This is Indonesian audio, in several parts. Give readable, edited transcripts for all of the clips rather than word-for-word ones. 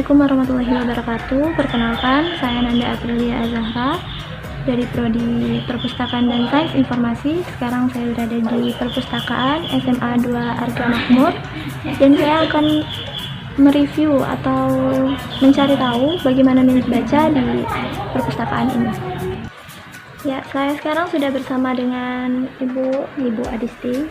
Assalamualaikum warahmatullahi wabarakatuh. Perkenalkan, saya Nanda Aprilia Azahra dari Prodi Perpustakaan dan Sains Informasi. Sekarang saya berada di Perpustakaan SMA 2 Arga Makmur, dan saya akan mereview atau mencari tahu bagaimana minat baca di perpustakaan ini. Ya, saya sekarang sudah bersama dengan Ibu Adisti,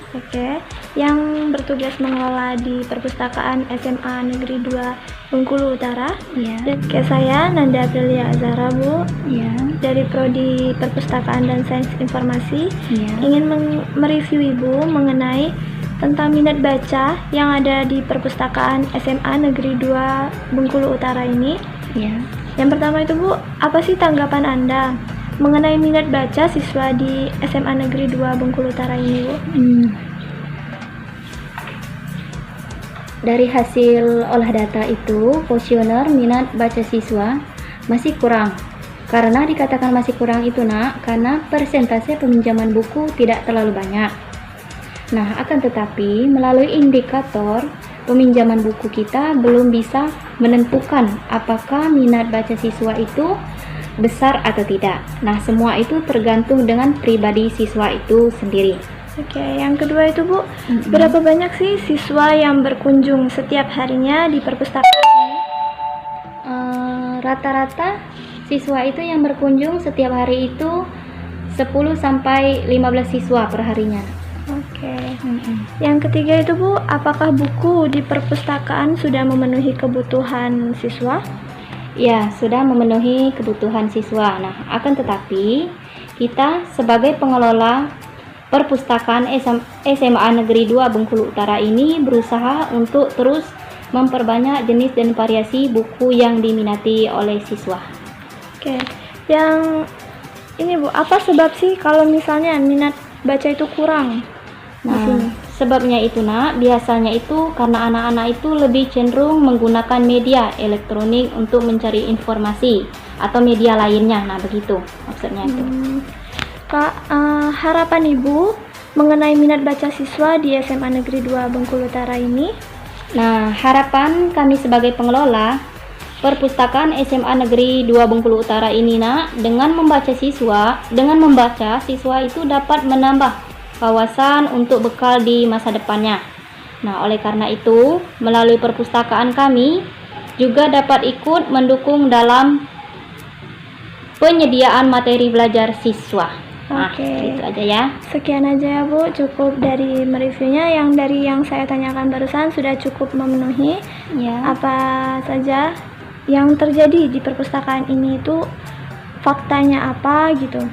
yang bertugas mengelola di Perpustakaan SMA Negeri 2 Bengkulu Utara. Ya. Dan saya Nanda Aprilia Azahra, Bu. Ya. Dari Prodi Perpustakaan dan Sains Informasi. Ya. Ingin mereview Ibu mengenai tentang minat baca yang ada di Perpustakaan SMA Negeri 2 Bengkulu Utara ini. Ya. Yang pertama itu, Bu, apa sih tanggapan Anda mengenai minat baca siswa di SMA Negeri 2 Bengkulu Utara ini, Bu? Dari hasil olah data itu, kuesioner minat baca siswa masih kurang. Karena dikatakan masih kurang itu, Nak, karena persentase peminjaman buku tidak terlalu banyak. Nah, akan tetapi melalui indikator peminjaman buku kita belum bisa menentukan apakah minat baca siswa itu besar atau tidak. Nah, semua itu tergantung dengan pribadi siswa itu sendiri. Oke, yang kedua itu, Bu, berapa banyak sih siswa yang berkunjung setiap harinya di perpustakaan ini? Rata-rata siswa itu yang berkunjung setiap hari itu 10 sampai 15 siswa per harinya. Oke. Yang ketiga itu, Bu, apakah buku di perpustakaan sudah memenuhi kebutuhan siswa? Ya, sudah memenuhi kebutuhan siswa. Nah, akan tetapi kita sebagai pengelola Perpustakaan SMA Negeri 2 Bengkulu Utara ini berusaha untuk terus memperbanyak jenis dan variasi buku yang diminati oleh siswa. Oke. Yang ini, Bu, apa sebab sih kalau misalnya minat baca itu kurang? Nah, sebabnya itu, Nak, biasanya itu karena anak-anak itu lebih cenderung menggunakan media elektronik untuk mencari informasi atau media lainnya. Nah, begitu maksudnya itu. Kak, harapan Ibu mengenai minat baca siswa di SMA Negeri 2 Bengkulu Utara ini? Nah, harapan kami sebagai pengelola Perpustakaan SMA Negeri 2 Bengkulu Utara ini, Nak, dengan membaca siswa itu dapat menambah wawasan untuk bekal di masa depannya. Nah, oleh karena itu, melalui perpustakaan kami juga dapat ikut mendukung dalam penyediaan materi belajar siswa. Nah, Oke. itu aja ya. Sekian aja ya, Bu, cukup dari mereviewnya. Dari yang saya tanyakan barusan sudah cukup memenuhi. Ya. Apa saja yang terjadi di perpustakaan ini itu faktanya apa gitu.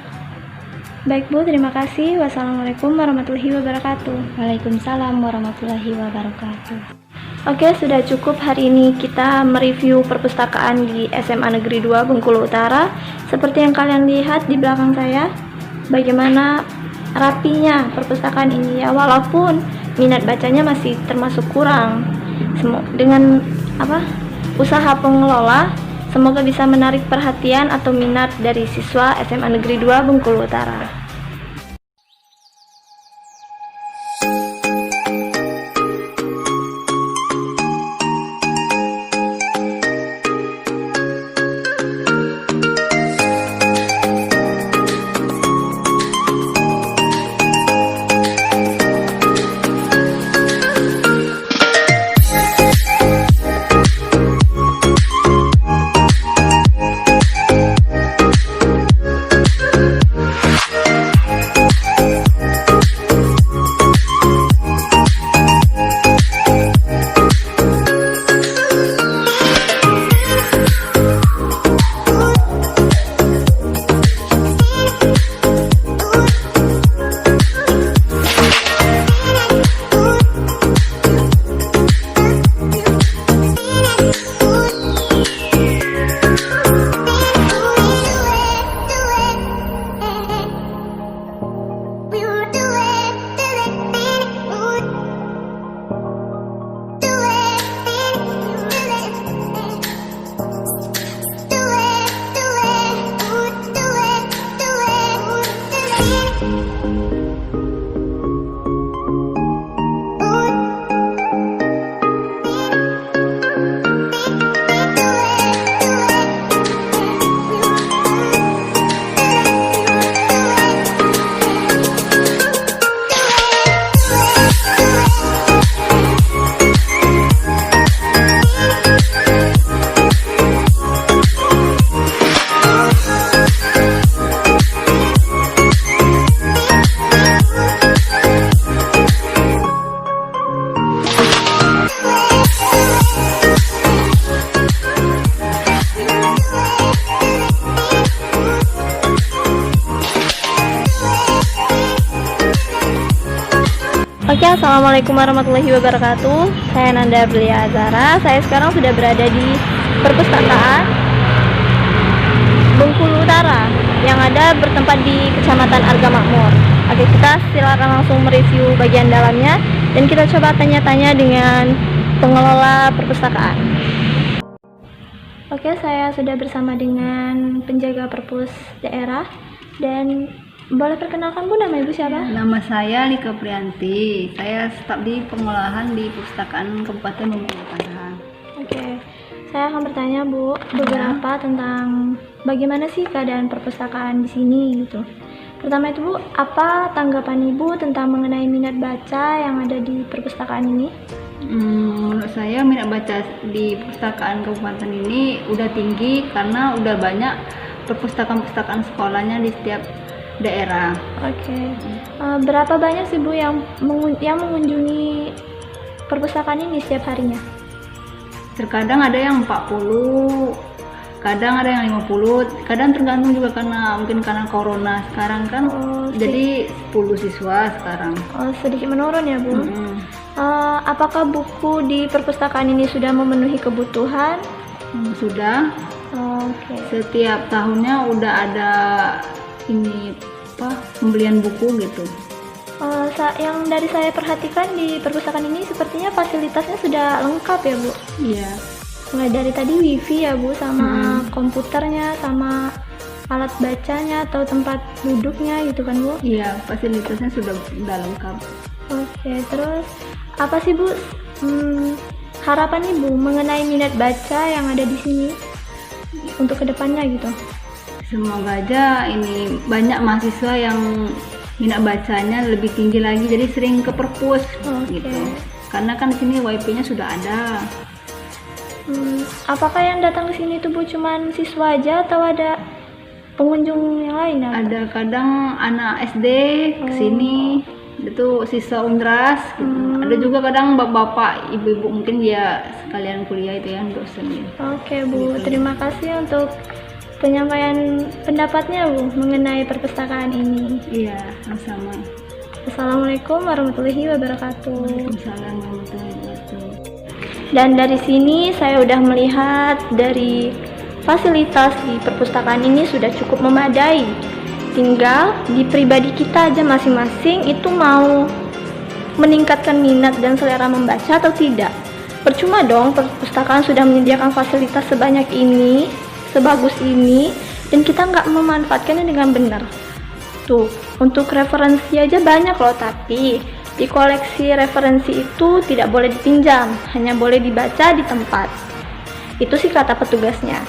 Baik, Bu, terima kasih. Wassalamualaikum warahmatullahi wabarakatuh. Waalaikumsalam warahmatullahi wabarakatuh. Oke, sudah cukup hari ini kita mereview perpustakaan di SMA Negeri 2 Bengkulu Utara. Seperti yang kalian lihat di belakang saya, bagaimana rapinya perpustakaan ini ya, walaupun minat bacanya masih termasuk kurang. Dengan usaha pengelola, semoga bisa menarik perhatian atau minat dari siswa SMA Negeri 2 Bengkulu Utara. Oke, assalamualaikum warahmatullahi wabarakatuh. Saya Nanda Aprilia Azahra. Saya sekarang sudah berada di perpustakaan Bengkulu Utara yang ada bertempat di Kecamatan Arga Makmur. Oke, kita silakan langsung mereview bagian dalamnya dan kita coba tanya-tanya dengan pengelola perpustakaan. Oke, saya sudah bersama dengan penjaga perpus daerah dan boleh perkenalkan Bu, nama Ibu siapa? Nama saya Lika Prianti. Saya staf di pengolahan di Perpustakaan Kabupaten Bengkulu Utara. Oke, saya akan bertanya Bu beberapa tentang bagaimana sih keadaan perpustakaan di sini gitu. Pertama itu Bu, apa tanggapan Ibu tentang mengenai minat baca yang ada di perpustakaan ini? Menurut saya minat baca di Perpustakaan Kabupaten ini udah tinggi karena udah banyak perpustakaan-perpustakaan sekolahnya di setiap daerah. Oke. Berapa banyak sih Bu yang mengunjungi perpustakaan ini setiap harinya? Terkadang ada yang 40, kadang ada yang 50, kadang tergantung juga karena mungkin karena corona sekarang kan. Jadi 10 siswa sekarang. Sedikit menurun ya Bu. Apakah buku di perpustakaan ini sudah memenuhi kebutuhan? Sudah. Oke. Setiap tahunnya udah ada ini pembelian buku gitu. Yang dari saya perhatikan di perpustakaan ini sepertinya fasilitasnya sudah lengkap ya Bu. Iya. Mulai dari tadi wifi ya Bu, sama komputernya, sama alat bacanya atau tempat duduknya gitu kan Bu? Iya, fasilitasnya sudah lengkap. Oke, terus apa sih Bu harapan Ibu mengenai minat baca yang ada di sini untuk kedepannya gitu? Semoga aja ini banyak mahasiswa yang minat bacanya lebih tinggi lagi, jadi sering ke perpus gitu. Karena kan di sini wifi-nya sudah ada. Apakah yang datang ke sini tuh Bu cuman siswa aja atau ada pengunjung yang lain? Ada kadang anak SD ke sini, itu siswa Unras gitu. Ada juga kadang bapak-bapak, ibu-ibu mungkin dia sekalian kuliah itu ya untuk seni. Oke Bu, terima kasih untuk penyampaian pendapatnya Bu mengenai perpustakaan ini. Iya, sama-sama. Assalamualaikum warahmatullahi wabarakatuh. Waalaikumsalam warahmatullahi wabarakatuh. Dan dari sini saya udah melihat dari fasilitas di perpustakaan ini sudah cukup memadai. Tinggal di pribadi kita aja masing-masing itu mau meningkatkan minat dan selera membaca atau tidak. Percuma dong perpustakaan sudah menyediakan fasilitas sebanyak ini, sebagus ini, dan kita nggak memanfaatkannya dengan benar. Tuh, untuk referensi aja banyak loh, tapi di koleksi referensi itu tidak boleh dipinjam, hanya boleh dibaca di tempat. Itu sih kata petugasnya.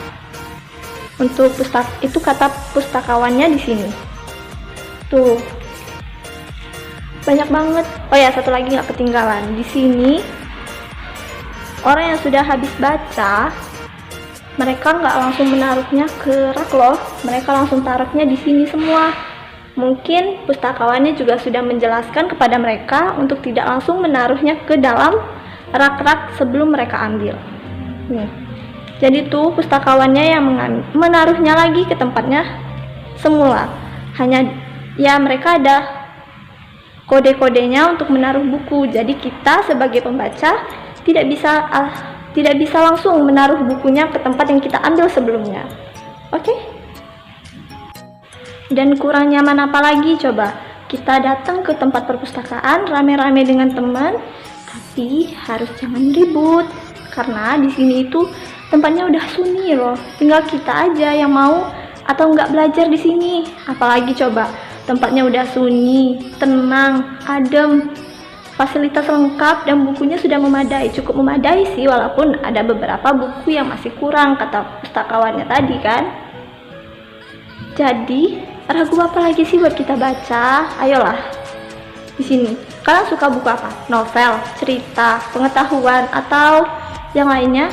Untuk itu kata pustakawannya di sini. Tuh, banyak banget. Oh ya, satu lagi nggak ketinggalan. Di sini orang yang sudah habis baca, mereka nggak langsung menaruhnya ke rak loh, mereka langsung taruhnya di sini semua. Mungkin pustakawannya juga sudah menjelaskan kepada mereka untuk tidak langsung menaruhnya ke dalam rak-rak sebelum mereka ambil. Nih. Jadi tuh pustakawannya yang menaruhnya lagi ke tempatnya semula. Hanya ya mereka ada kode-kodenya untuk menaruh buku. Jadi kita sebagai pembaca tidak bisa langsung menaruh bukunya ke tempat yang kita ambil sebelumnya. Oke? Dan kurang nyaman apa lagi coba? Kita datang ke tempat perpustakaan rame-rame dengan teman, tapi harus jangan ribut. Karena di sini itu tempatnya udah sunyi loh. Tinggal kita aja yang mau atau nggak belajar di sini. Apalagi coba, tempatnya udah sunyi, tenang, adem. Fasilitas lengkap dan bukunya sudah memadai, cukup memadai sih, walaupun ada beberapa buku yang masih kurang kata pustakawannya tadi kan. Jadi ragu apa lagi sih buat kita baca? Ayolah, di sini kalian suka buku apa? Novel, cerita, pengetahuan, atau yang lainnya?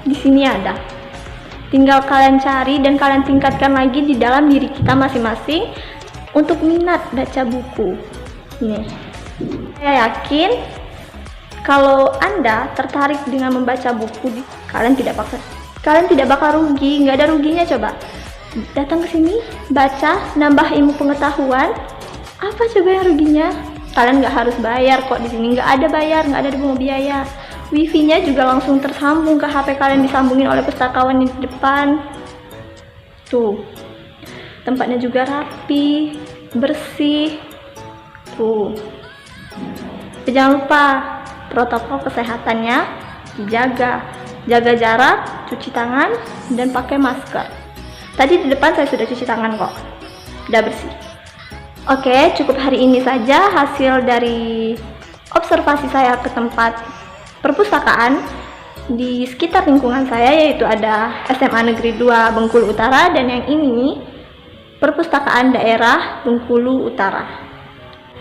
Di sini ada. Tinggal kalian cari dan kalian tingkatkan lagi di dalam diri kita masing-masing untuk minat baca buku. Nih. Saya yakin kalau Anda tertarik dengan membaca buku, kalian tidak bakal rugi, nggak ada ruginya. Coba datang ke sini, baca, nambah ilmu pengetahuan. Apa coba yang ruginya? Kalian nggak harus bayar kok, di sini nggak ada bayar, nggak ada dipungut biaya. Wifi-nya juga langsung tersambung ke HP kalian, disambungin oleh pustakawan di depan. Tuh, tempatnya juga rapi, bersih. Tuh, tapi jangan lupa protokol kesehatannya dijaga, jaga jarak, cuci tangan, dan pakai masker. Tadi di depan saya sudah cuci tangan kok, udah bersih. Oke, cukup hari ini saja hasil dari observasi saya ke tempat perpustakaan di sekitar lingkungan saya, yaitu ada SMA Negeri 2 Bengkulu Utara dan yang ini Perpustakaan Daerah Bengkulu Utara.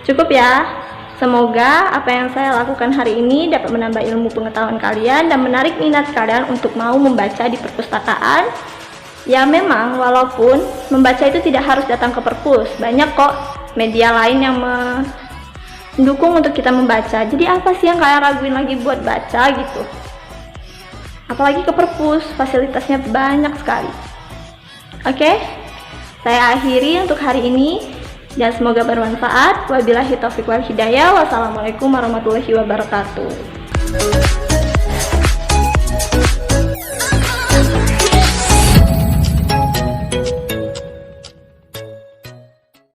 Cukup ya. Semoga apa yang saya lakukan hari ini dapat menambah ilmu pengetahuan kalian dan menarik minat kalian untuk mau membaca di perpustakaan. Ya memang, walaupun membaca itu tidak harus datang ke perpus, banyak kok media lain yang mendukung untuk kita membaca. Jadi apa sih yang kalian raguin lagi buat baca gitu? Apalagi ke perpus, fasilitasnya banyak sekali. Oke, saya akhiri untuk hari ini dan semoga bermanfaat. Wabillahi taufiq wal hidayah. Wassalamualaikum warahmatullahi wabarakatuh.